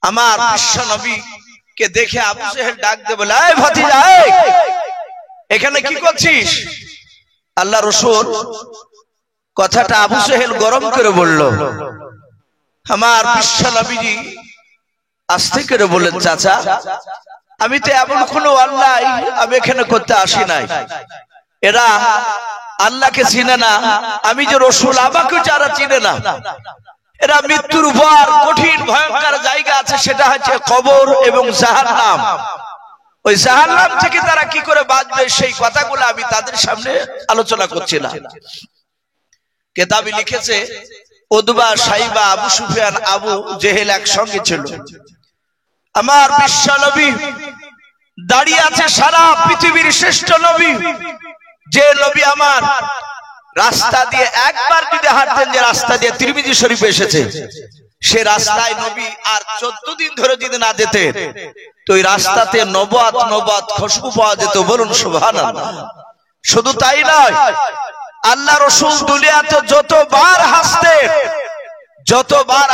আমার বিশ্ব নবী কে দেখে আবু জেহেল ডাক দিয়ে বলে, এই ভাতিজা, এখানে কি করছিস? আল্লাহ রাসূল কথাটা আবু জেহেল গরম করে বলল। আমার বিশ্ব নবীজি আস্তে করে বললেন, চাচা আমি তো এমন কোনো অন্যায় আমি এখানে করতে আসি নাই। এরা আল্লাহকে চিনে না, আমি যে রাসূল আমাকেও যারা চিনে না। এরা মৃত্যুর পর কঠিন ভয়ঙ্কর জায়গা আছে, সেটা হচ্ছে কবর এবং জাহান্নাম। ওই জাহান্নাম থেকে তারা কি করে বাঁচবে সেই কথাগুলো আমি তাদের সামনে আলোচনা করছিলাম। কিতাবে লিখেছে উতবা, সাইবা, আবু সুফিয়ান, আবু জেহেল একসঙ্গে ছিল। আমার বিশ্ব নবী দাঁড়িয়ে আছে, সারা পৃথিবীর শ্রেষ্ঠ নবী, যে নবী আমার রাস্তা দিয়ে একবার যদি হাঁটতেন, যে রাস্তা দিয়ে তিরমিজি শরীফে এসেছে, সে রাস্তায় নবী আর 14 দিন ধরে যদি না যেতেন তো ওই রাস্তাতে নবুয়ত খুশবু পাওয়া যেত। বলুন সুবহানাল্লাহ। শুধু তাই নয়, আল্লাহ রাসূল দুনিয়াতে যতবার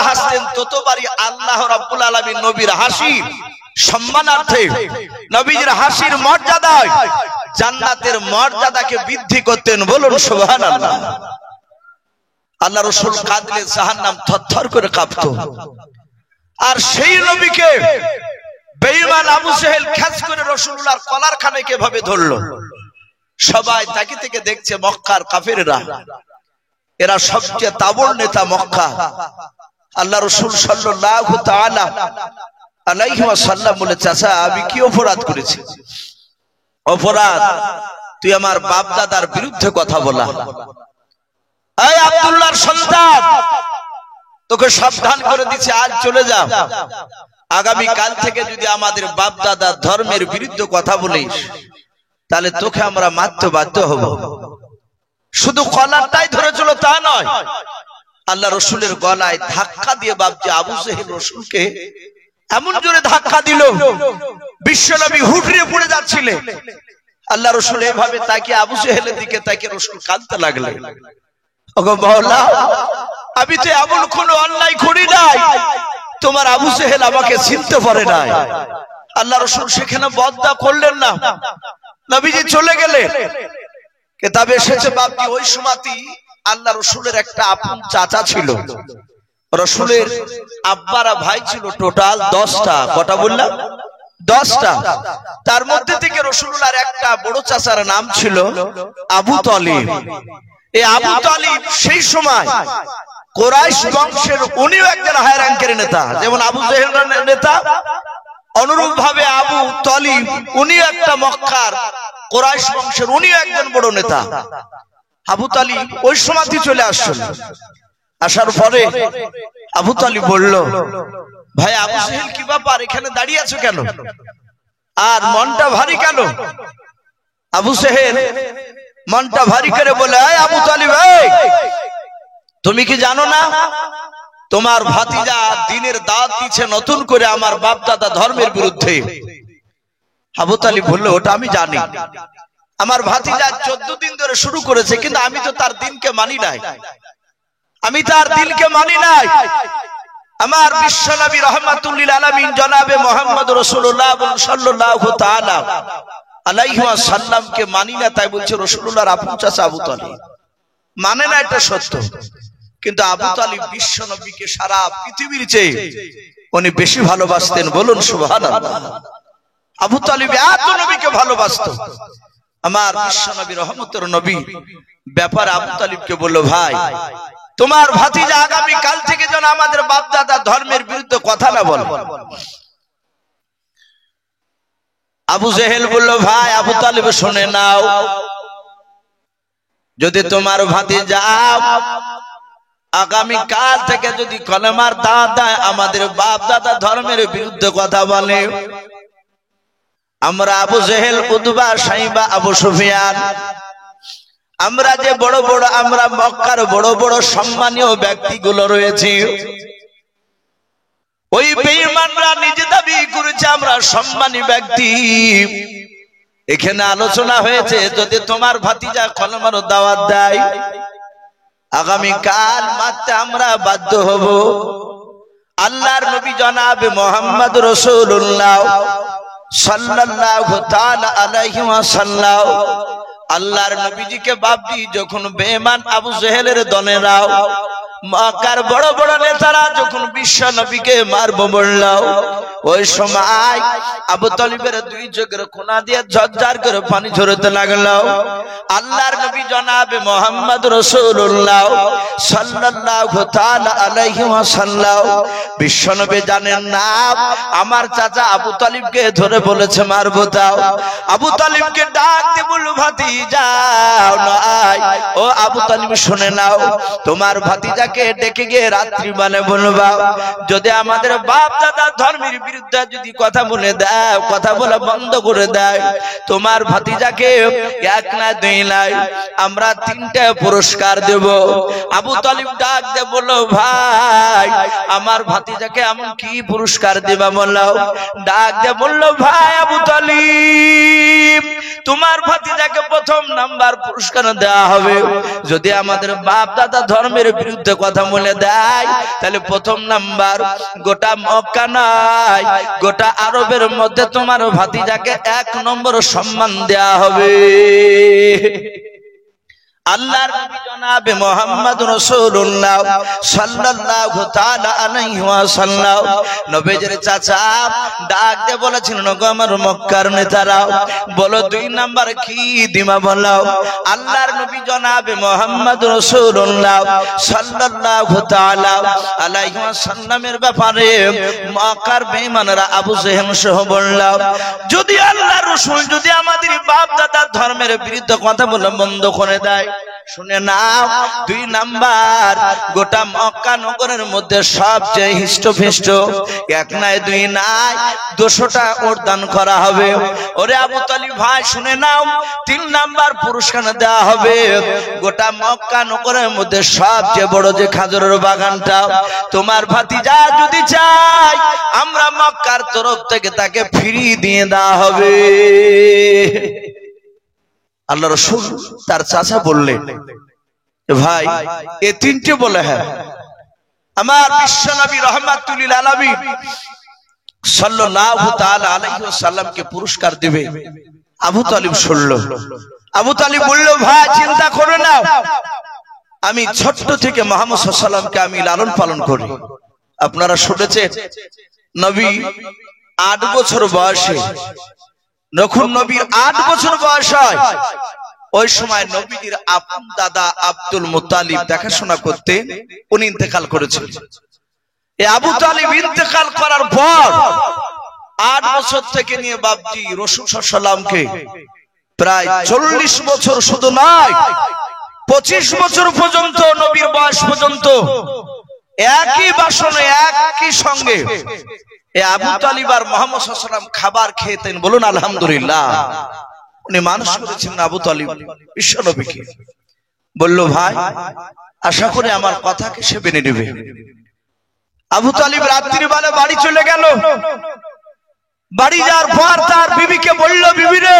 হাসতেন ততবারই আল্লাহ রাব্বুল আলামিন নবীর হাসি সম্মানার্থে, নবীর হাসির মর্যাদায় জান্নাতের মর্যাদাকে বৃদ্ধি করতেন। বলুন সুবহানাল্লাহ। আল্লাহ রাসূল কাঁদলে জাহান্নাম থরথর করে কাঁপত। আর সেই নবীকে বেঈমান আবু জেহেল খাস করে রাসূলুল্লাহর কলার খানাকে ভাবে ধরলো। সবাই তাকে থেকে দেখছে মক্কার কাফেররা, এরা সবচেয়ে তাবড় নেতা মক্কা। আল্লাহ রাসূল সাল্লাল্লাহু তাআলা আলাইহি ওয়াসাল্লাম বলে, চাচা আমি কি অপরাধ করেছি? অপরাধ তুই আমার বাপ দাদার বিরুদ্ধে কথা বলা। এই আব্দুল্লাহর সন্তান, তোকে সাবধান করে দিচ্ছে, আজ চলে যা। আগামী কাল থেকে যদি আমাদের বাপ দাদার ধর্মের বিরুদ্ধে কথা বলিস তাহলে তোকে আমরা মারতে বাধ্য হব। শুধু কলারটাই ধরেছিল তা নয়, আল্লাহ রাসূলের গলায় ধাক্কা দিয়ে বাপজি আবু জেহেল রাসূলকে এমন জোরে ধাক্কা দিল, বিশ্বনবী হুটরে পড়ে যাচ্ছিলেন। আল্লাহ রাসূল এভাবে তাকিয়ে আবু জেহেলের দিকে তাকিয়ে রাসূল কাঁদতে লাগলেন, ওগো মাওলা, আমি তো এমন কোনো অন্যায় করি নাই, তোমার আবু জেহেল আমাকে চিনতে পারে নাই। আল্লাহ রাসূল সেখানে বদদুআ করলেন না, নবীজি চলে গেলেন। কিতাবে এসেছে বাপজি ওই সময়তেই আল্লাহ রাসূলের একটা আপন চাচা ছিল। রাসূলের আব্বারা ভাই ছিল টোটাল 10টা। কটা বললাম? 10টা। তার মধ্যে থেকে রাসূলুল্লাহর একটা বড় চাচার নাম ছিল আবু তালিব। এই আবু তালিব সেই সময় কুরাইশ বংশের উনিও একজন হাই র‍্যাঙ্কের নেতা, যেমন আবু জেহেলের নেতা, অনুরূপ ভাবে আবু তালিব উনিও একটা মক্কার কুরাইশ বংশের উনিও একজন বড় নেতা। আবু তালিব ওই সময়তেই চলে আসছেন। আসার পরে আবু তালিব বলল, ভাই আবু জেহেল, কি ব্যাপার, এখানে দাঁড়িয়ে আছো কেন? আর মনটা ভারী কেন? আবু জেহেল মনটা ভারী করে বলে, এই আবু তালিব, তুমি কি জানো না তোমার ভাতিজা দ্বীনের দাওয়াত দিচ্ছে নতুন করে আমার বাপ দাদা ধর্মের বিরুদ্ধে? আবু তালিব বলল, ওটা আমি জানি। আমার ভাতিজা 14 দিন ধরে শুরু করেছে, কিন্তু আমি তো তার দ্বীনকে মানি নাই। আমার বিশ্বনবী রাহমাতুল লিল আলামিন জনাবে মুহাম্মদ রাসূলুল্লাহ সাল্লাল্লাহু তাআলা আলাইহি ওয়াসাল্লামকে মানি না, তাই বলছে রাসূলুল্লাহর আপন চাচা আবু তালিব মানে না, এটা সত্য। কিন্তু আবু তালিব বিশ্বনবীকে সারা পৃথিবীর চেয়ে উনি বেশি ভালোবাসতেন। বলুন সুবহানাল্লাহ। আবু তালিব এত নবীকে ভালোবাসতো। আমার বিশ্বনবী রহমতের নবী ব্যাপারে আবু তালিবকে বলল, ভাই তোমার ভাতিজা আগামী কাল থেকে যেন আমাদের বাপ দাদা ধর্মের বিরুদ্ধে কথা না বলে। আবু জেহেল বলল, ভাই আবু তালিব শুনে নাও, যদি তোমার ভাতিজা আগামী কাল থেকে যদি কলেমার দাওয়াত দেয়, আমাদের বাপ দাদা ধর্মের বিরুদ্ধে কথা বলে, আমরা আবু জেহেল, উতবা, সাইবা, আবু সুফিয়ান, আমরা যে বড় বড়, আমরা মক্কার বড় বড় সম্মানীয় ব্যক্তিগুলো রয়েছে, ওই বেঈমানরা নিজে দাবি করেছে আমরা সম্মানী ব্যক্তি। এখানে আলোচনা হয়েছে যদি তোমার ভাতিজা কলেমার দাওয়াত দেয়, আগামী কাল মারতে আমরা বাধ্য হব। আল্লাহর নবী জনাবে মুহাম্মদ রাসূলুল্লাহ সাল্লাল্লাহু তাআলা আলাইহি ওয়াসাল্লাম আল্লাহর নবীজিকে বাপজি যখন বেঈমান আবু জেহেলের দলেরাও মক্কার বড় বড় নেতারা যখন বিশ্ব নবীকে মারবো বলল, ওই সময় আবু তালিবের দুই চোখের কোনা দিয়ে ঝরঝর করে পানি ঝরতে লাগলো। আল্লাহর নবী জনাবে মুহাম্মদ রাসূলুল্লাহ সাল্লাল্লাহু তাআলা আলাইহি ওয়াসাল্লাম বিশ্ব নবী জানেন না আমার চাচা আবু তালিবকে ধরে বলেছে মারবো। দাও আবু তালিবকে ডাক দিয়ে বলল, ভাতিজা নয় ও আবু তালিব শুনে নাও, তোমার ভাতিজাকে ডেকে গিয়ে রাত্রি মানে বলবা যদি আমাদের বাপ দাদা ধর্মের বিরুদ্ধে যদি কথা বলে দেয়, কথা বলা বন্ধ করে দেয়, তোমার ভাতিজাকে এক না দুই নাই আমরা 3টা পুরস্কার দেব। আবু তালিব ডাক দিয়ে বলল, ভাই আমার ভাতিজাকে এমন কি পুরস্কার দেবা বলো? ডাক দিয়ে বলল, ভাই আবু তালিব তোমার ভাতিজাকে প্রথম নাম্বার পুরস্কার দেওয়া হবে যদি আমাদের বাপ দাদা ধর্মের বিরুদ্ধে কথা বলে দেয়, তাহলে প্রথম নাম্বার গোটা মক্কা নয় গোটা আরবের মধ্যে তোমার ভাতিজাকে 1 নম্বর সম্মান দেয়া হবে। আল্লাহর নবী জনাবে মুহাম্মদ রাসূলুল্লাহ সাল্লাল্লাহু তাআলা আলাইহি ওয়াসাল্লাম নবীজির চাচা ডাক দিয়ে বলেছেন, নগো আমার মক্কার নেতারা বলো 2 নাম্বার কি দিমা বলো। আল্লাহর নবী জনাবে মুহাম্মদ রাসূলুল্লাহ সাল্লাল্লাহু তাআলা আলাইহি ওয়াসাল্লামের ব্যাপারে মক্কার বেঈমানরা আবু জেহেল সহ বলল, যদি আল্লাহর রাসূল যদি আমাদের বাপ দাদা ধর্মের বিরুদ্ধে কথা বলে বন্ধ করে দেয়, শুনে নাও 2 নাম্বার গোটা মক্কা নগরের মধ্যে সবচেয়ে হিষ্টপিষ্ট 1 নাই 2 নাই 200টা উদ্যান করা হবে। ওরে আবু তালিব ভাই শুনে নাও 3 নাম্বার পুরস্কার দেওয়া হবে গোটা মক্কা নগরের মধ্যে সবচেয়ে বড় যে খাজরের বাগানটা তোমার ভাতিজা যদি চায় আমরা মক্কার তরফ থেকে তাকে ফিরিয়ে দিয়ে দেওয়া হবে। আল্লাহ রাসূল তার চাচা বললেন, ভাই এই 3টে বলে হ্যাঁ আমার বিশ্ব নবী রাহমাতুল লিল আলামিন সাল্লাল্লাহু তাআলা আলাইহি ওয়াসাল্লামকে পুরস্কার দিবে। আবু তালিব শুনল। আবু তালিব বলল, ভাই চিন্তা করো না, আমি ছোট থেকে মুহাম্মদ সাল্লাল্লাহু আলাইহি ওয়াসাল্লামকে আমি লালন পালন করি। আপনারা শুনেছেন নবী 8 বছর বয়সে যখন নবীর 8 বছর বয়স হয় ওই সময় নবীর আপন দাদা আব্দুল মুত্তালিব দেখাশোনা করতে উনি ইন্তেকাল করেছেন। এই আবু তালিব ইন্তেকাল করার পর 8 বছর থেকে নিয়ে বাপজি রাসূল সাল্লাল্লাহু আলাইহি ওয়াসাল্লামকে প্রায় 40 বছর শুধু নয় 25 বছর পর্যন্ত নবীর বয়স পর্যন্ত একই বাসনে একই সঙ্গে এই আবু তালিব আর মুহাম্মদ সাল্লাল্লাহু আলাইহি ওয়াসাল্লাম খাবার খেতেন। বলুন আলহামদুলিল্লাহ। উনি মানুষ করেছেন আবু তালিব বিশ্ব নবীকে। বলল, ভাই আশা করি আমার কথাকে সে মেনে নেবে। আবু তালিব রাত্রি বেলা বাড়ি চলে গেল। বাড়ি যাওয়ার পর তার বিবিকে বলল, বিবি রে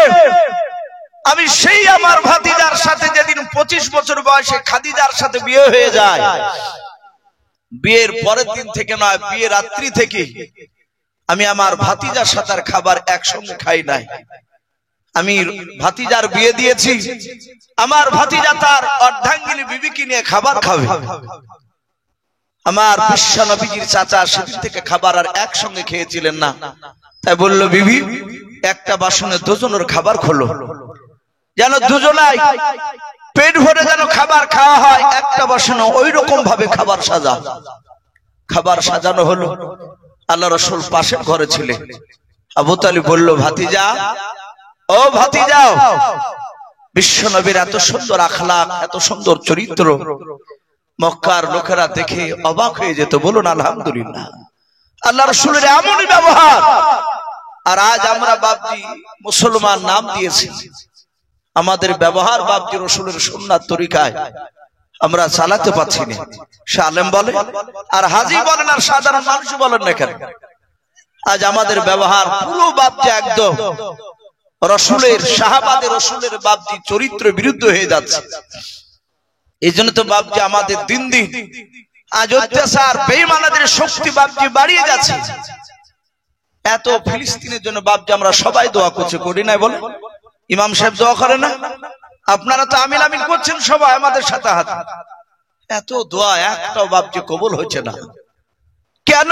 আমি সেই আমার ভাতিজার সাথে যেদিন 25 বছর বয়সে খাদিজার সাথে বিয়ে হয়ে যায়, বিয়ের পরের দিন থেকে নয় বিয়ের রাত্রি থেকে আমি আমার ভাতিজার সাথে খাবার একসঙ্গে খাই নাই। আমি ভাতিজার বিয়ে দিয়েছি, আমার ভাতিজা তার অর্ধাঙ্গিনী বিবিকে নিয়ে খাবার খাবে। আমার বিশ্ব নবীজির চাচা সেদিন থেকে খাবার আর একসঙ্গে খেয়েছিলেন না, তাই বলল, বিবি একটা বাসনে দুজনের খাবার খোলো যেন দুজনাই পেট ভরে যেন খাবার খাওয়া হয়। একটা বাসনে ওই রকম ভাবে খাবার সাজা। খাবার সাজানো হলো। আল্লাহ রাসূল পাশের ঘরে ছিলেন। আবু তালিব বলল, ভাতিজা ও ভাতিজা, বিশ্ব নবীর এত সুন্দর আখলাক এত সুন্দর চরিত্র মক্কার লোকেরা দেখে অবাক হয়ে যেত। বলুন আলহামদুলিল্লাহ। আল্লাহ রাসূলের এমনই ব্যবহার। আর আজ আমরা বাপজি মুসলমান নাম দিয়েছি, আমাদের ব্যবহার বাপজি রাসূলের সুন্নাত তরিকায় আমরা চালাতে পারছি না। সে আলেম বলে আর হাজী বলেন আর সাধারণ মানুষ বলেন না কেন, আজ আমাদের ব্যবহার পুরো বাপজি একদম রাসূলের সাহাবাদের রাসূলের বাপজি চরিত্র বিরুদ্ধ হয়ে যাচ্ছে। এই জন্য তো বাপজি আমাদের দিন দিন আজ অত্যাচার বেঈমানদের শক্তি বাপজি বাড়িয়ে যাচ্ছে। এত ফিলিস্তিনের জন্য বাপজি আমরা সবাই দোয়া করছি, করি নাই বলে? ইমাম সাহেব দোয়া করে না? আপনারা তো আমিন আমিন করছেন সবাই আমাদের সাথে হাতে। এত দোয়া একটাও বাপজি কবুল হচ্ছে না কেন?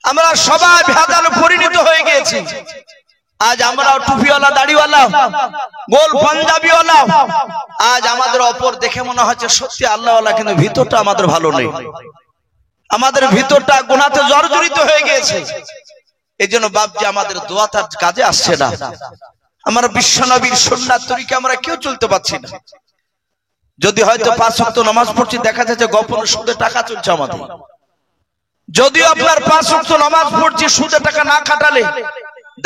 আমরা সবাই ভেজালে পরিণত হয়ে গিয়েছি। আজ আমরা টুপিওয়ালা, দাড়িওয়ালা, গোল পাঞ্জাবিওয়ালা, আজ আমাদের অপর দেখে মনে হচ্ছে সত্যি আল্লাহওয়ালা, কিন্তু ভিতরটা আমাদের ভালো নেই। আমাদের ভিতরটা গুনাহতে জর্জরিত হয়ে গিয়েছে। এই জন্য বাপজি আমাদের দোয়া তার কাজে আসছে না। আমরা বিশ্বনবীর সুন্নাত তরিকে আমরা কেউ চলতে পারছি না। যদি হয়তো 5 ওয়াক্ত নামাজ পড়ছি, দেখা যাচ্ছে গোপনে সুদে টাকা চলছে আমাদের। যদিও আপনার 5 ওয়াক্ত নামাজ পড়ছি, সুদে টাকা না খাটালে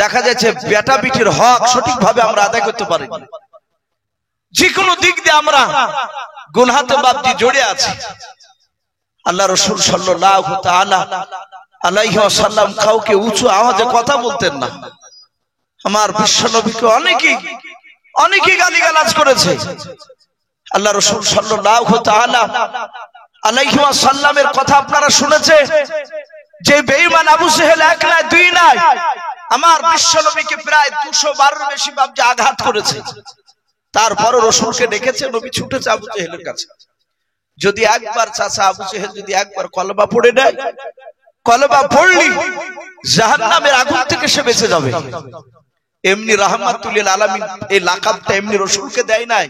দেখা যাচ্ছে বেটা বিটির হক সঠিকভাবে আমরা আদায় করতে পারি। যে কোনো দিক দিয়ে আমরা গুনাহতে বাপজি জড়ে আছি। আল্লাহ রাসূল সাল্লাল্লাহু তাআলা আলাইহি ওয়াসাল্লাম কাউকে উঁচু আওয়াজে কথা বলতেন না। আমার বিশ্বনবীকে অনেকেই গালিগালাজ করেছে। আল্লাহ রাসূল সাল্লাল্লাহু তাআলা আলাইহি ওয়াসাল্লামের কথা আপনারা শুনেছে যে বেঈমান আবু জেহেল এক নয় দুই নয়, আমার বিশ্বনবীকে প্রায় 212 বেশি বাপজি আঘাত করেছে। তারপরও রাসূলকে ডেকেছে, নবী ছুটেছে আবু জেহেলের কাছে। যদি একবার চাচা আবু জেহেল যদি একবার কলমা পড়ে নেয়, কলমা পড়লি জাহান্নামের আগুন থেকে সে বেঁচে যাবে। এমনি রাহমাতুল লিল আলামিন এই লাকাবটা এমনি রাসূলকে দেয় নাই,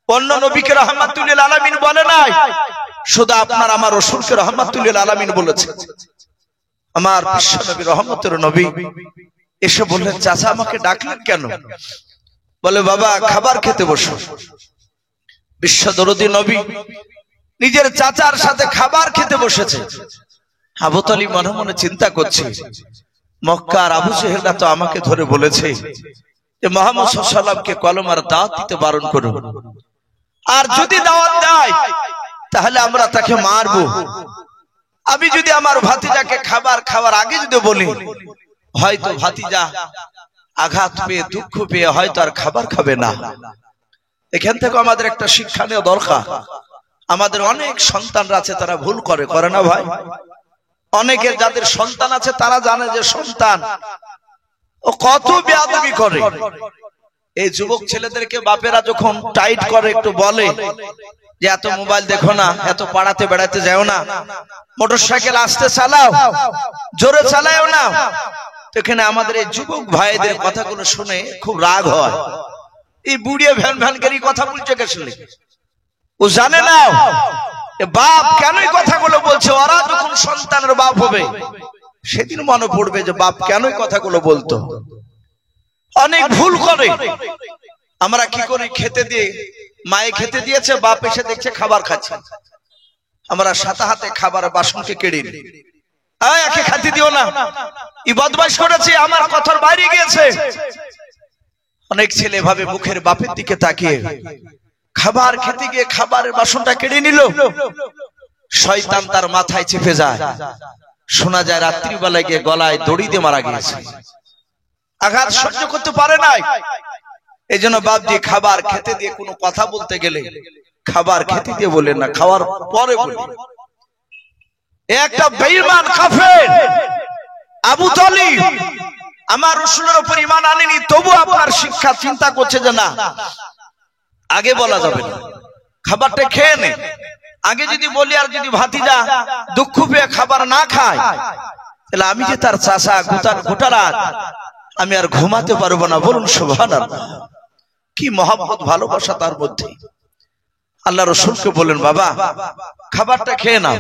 অন্য নবীকে রাহমাতুল লিল আলামিন বলে নাই, শুধু আপনার আমার রাসূলকে রাহমাতুল লিল আলামিন বলেছে। আমার বিশ্বনবী রহমতের নবী এসে বললেন, চাচা আমাকে ডাকলেন কেন? বলে, বাবা খাবার খেতে বসো। বিশ্বদরদী নবী নিজের চাচার সাথে খাবার খেতে বসেছে। আবু তালিব মনে মনে চিন্তা করছে, মক্কার আবু জেহেলরা তো আমাকে ধরে বলেছে যে মুহাম্মদ সাল্লাল্লাহু আলাইহি ওয়াসাল্লামকে কলমার দাওয়াত দিতে বারণ করুন, আর যদি দাওয়াত দেয় তাহলে আমরা তাকে মারবো। আমি যদি আমার ভাতিজাকে খাবার খাওয়ার আগে যদি বলি, হয়তো ভাতিজা আঘাত পেয়ে দুঃখ পেয়ে হয়তো আর খাবার খাবে না। এখান থেকে আমাদের একটা শিক্ষা নেওয়া দরকার। আমাদের অনেক সন্তানরা আছে, তারা ভুল করে না ভাই? অনেকের যাদের সন্তান আছে তারা জানে যে সন্তান ও কত বেয়াদবি করে। এই যুবক ছেলেদেরকে বাপেরা যখন টাইট করে, একটু বলে যে এত মোবাইল দেখো না, এত পাড়াতে বেড়াতে যাও না, মোটরসাইকেল আস্তে চালাও, জোরে চালাও না। এখানে আমাদের এই যুবক ভাইদের কথাগুলো শুনে খুব রাগ হয়। এই বুড়িয়ে ভ্যান ভ্যানকারী কথা বলছে গেছিলে, ও জানে না বাপ কেন কথাগুলো বলছে। ওরা যখন সন্তানের বাপ হবে সেদিন মনে পড়বে যে বাপ কেন কথাগুলো বলতো। অনেক ভুল করে। আমরা কি করি, খেতে দিয়ে মায়ে খেতে দিয়েছে, বাপ এসে দেখছে খাবার খাচ্ছে, আমরা সাথে হাতে খাবারের বাসনকে কেড়ে নিই, একে খেতে দিও না, ই বদমাশ করেছে, আমার কথার বাইরে গিয়েছে। অনেক ছেলে ভাবে মুখের বাপের দিকে তাকিয়ে খাবার খেতে গিয়ে খাবারের বাসনটা কেড়ে নিল, শয়তান তার মাথায় চেপে যায়। শোনা যায় রাত্রিবেলায় গিয়ে গলায় দড়ি দিয়ে মারা গিয়েছে, আঘাত সহ্য করতে পারে নাই। এই জন্য বাপ দিয়ে খাবার খেতে দিয়ে কোনো কথা বলতে গেলে খাবার খেতে দিয়ে বলেন না, খাওয়ার পরে বলেন। একটা বেঈমান কাফের আবু তালিব আমার রাসূলের উপর ঈমান আনেনি, তবু আপনার শিক্ষা চিন্তা করছে যে না আগে বলা যাবে না, খাবারটা খেয়ে নে। আগে যদি বলি আর যদি ভাতিজা দুঃখ পেয়ে খাবার না খায়, তাহলে আমি যে তার চাচা গোটা রাত আমি আর ঘুমাতে পারবো না। বলুন সুবহানাল্লাহ। কি মহব্বত ভালোবাসা তার মধ্যে। আল্লাহ রাসূলকে বলেন, বাবা খাবারটা খেয়ে নাও।